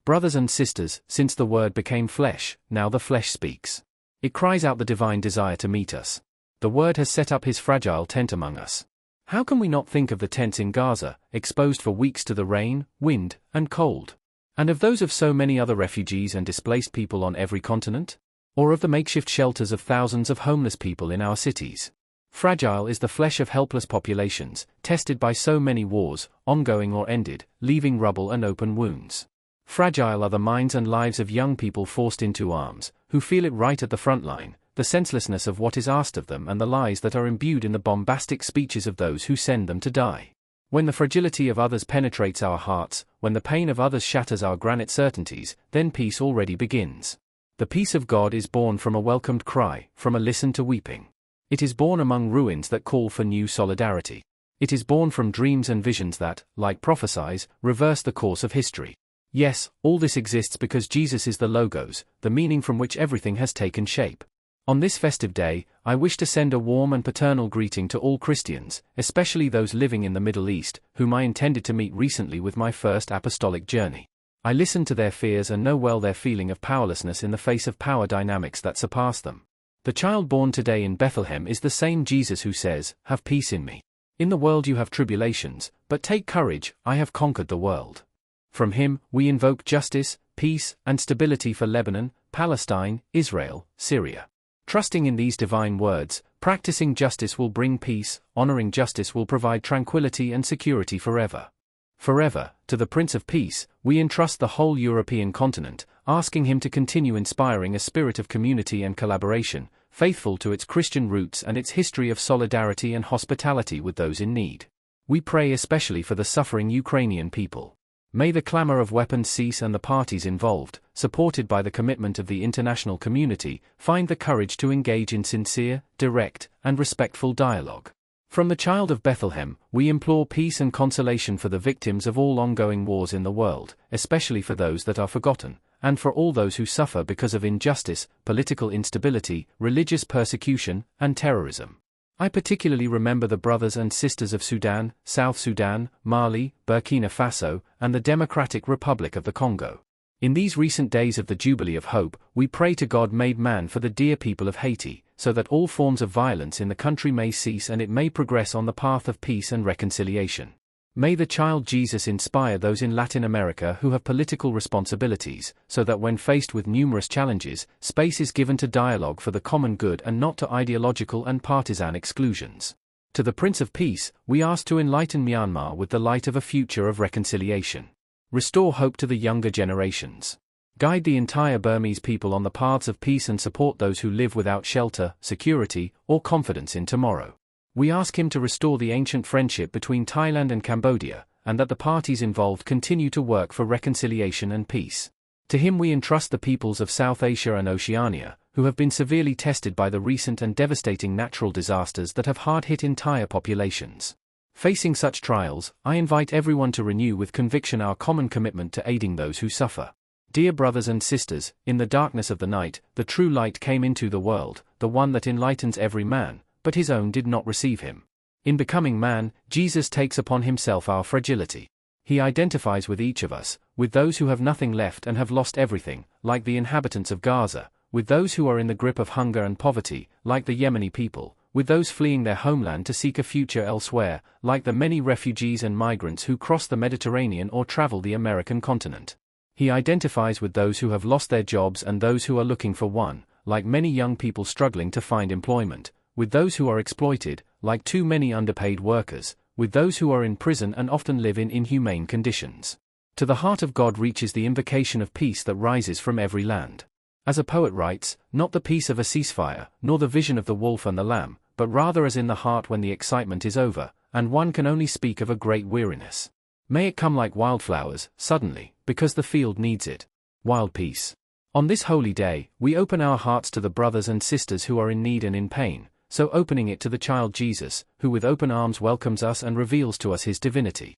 Brothers and sisters, since the Word became flesh, now the flesh speaks. It cries out the divine desire to meet us. The Word has set up his fragile tent among us. How can we not think of the tents in Gaza, exposed for weeks to the rain, wind, and cold? And of those of so many other refugees and displaced people on every continent? Or of the makeshift shelters of thousands of homeless people in our cities? Fragile is the flesh of helpless populations, tested by so many wars, ongoing or ended, leaving rubble and open wounds. Fragile are the minds and lives of young people forced into arms, who feel it right at the front line, the senselessness of what is asked of them and the lies that are imbued in the bombastic speeches of those who send them to die. When the fragility of others penetrates our hearts, when the pain of others shatters our granite certainties, then peace already begins. The peace of God is born from a welcomed cry, from a listen to weeping. It is born among ruins that call for new solidarity. It is born from dreams and visions that, like prophecies, reverse the course of history. Yes, all this exists because Jesus is the Logos, the meaning from which everything has taken shape. On this festive day, I wish to send a warm and paternal greeting to all Christians, especially those living in the Middle East, whom I intended to meet recently with my first apostolic journey. I listened to their fears and know well their feeling of powerlessness in the face of power dynamics that surpass them. The child born today in Bethlehem is the same Jesus who says, "Have peace in me. In the world you have tribulations, but take courage, I have conquered the world." From him, we invoke justice, peace, and stability for Lebanon, Palestine, Israel, Syria. Trusting in these divine words, practicing justice will bring peace, honoring justice will provide tranquility and security forever. Forever, to the Prince of Peace, we entrust the whole European continent, asking him to continue inspiring a spirit of community and collaboration, faithful to its Christian roots and its history of solidarity and hospitality with those in need. We pray especially for the suffering Ukrainian people. May the clamor of weapons cease and the parties involved, supported by the commitment of the international community, find the courage to engage in sincere, direct, and respectful dialogue. From the Child of Bethlehem, we implore peace and consolation for the victims of all ongoing wars in the world, especially for those that are forgotten, and for all those who suffer because of injustice, political instability, religious persecution, and terrorism. I particularly remember the brothers and sisters of Sudan, South Sudan, Mali, Burkina Faso, and the Democratic Republic of the Congo. In these recent days of the Jubilee of Hope, we pray to God made man for the dear people of Haiti, so that all forms of violence in the country may cease and it may progress on the path of peace and reconciliation. May the child Jesus inspire those in Latin America who have political responsibilities, so that when faced with numerous challenges, space is given to dialogue for the common good and not to ideological and partisan exclusions. To the Prince of Peace, we ask to enlighten Myanmar with the light of a future of reconciliation. Restore hope to the younger generations. Guide the entire Burmese people on the paths of peace and support those who live without shelter, security, or confidence in tomorrow. We ask him to restore the ancient friendship between Thailand and Cambodia, and that the parties involved continue to work for reconciliation and peace. To him we entrust the peoples of South Asia and Oceania, who have been severely tested by the recent and devastating natural disasters that have hard-hit entire populations. Facing such trials, I invite everyone to renew with conviction our common commitment to aiding those who suffer. Dear brothers and sisters, in the darkness of the night, the true light came into the world, the one that enlightens every man, but his own did not receive him. In becoming man, Jesus takes upon himself our fragility. He identifies with each of us, with those who have nothing left and have lost everything, like the inhabitants of Gaza, with those who are in the grip of hunger and poverty, like the Yemeni people, with those fleeing their homeland to seek a future elsewhere, like the many refugees and migrants who cross the Mediterranean or travel the American continent. He identifies with those who have lost their jobs and those who are looking for one, like many young people struggling to find employment, with those who are exploited, like too many underpaid workers, with those who are in prison and often live in inhumane conditions. To the heart of God reaches the invocation of peace that rises from every land. As a poet writes, not the peace of a ceasefire, nor the vision of the wolf and the lamb, but rather as in the heart when the excitement is over, and one can only speak of a great weariness. May it come like wildflowers, suddenly, because the field needs it. Wild peace. On this holy day, we open our hearts to the brothers and sisters who are in need and in pain, so opening it to the child Jesus, who with open arms welcomes us and reveals to us his divinity.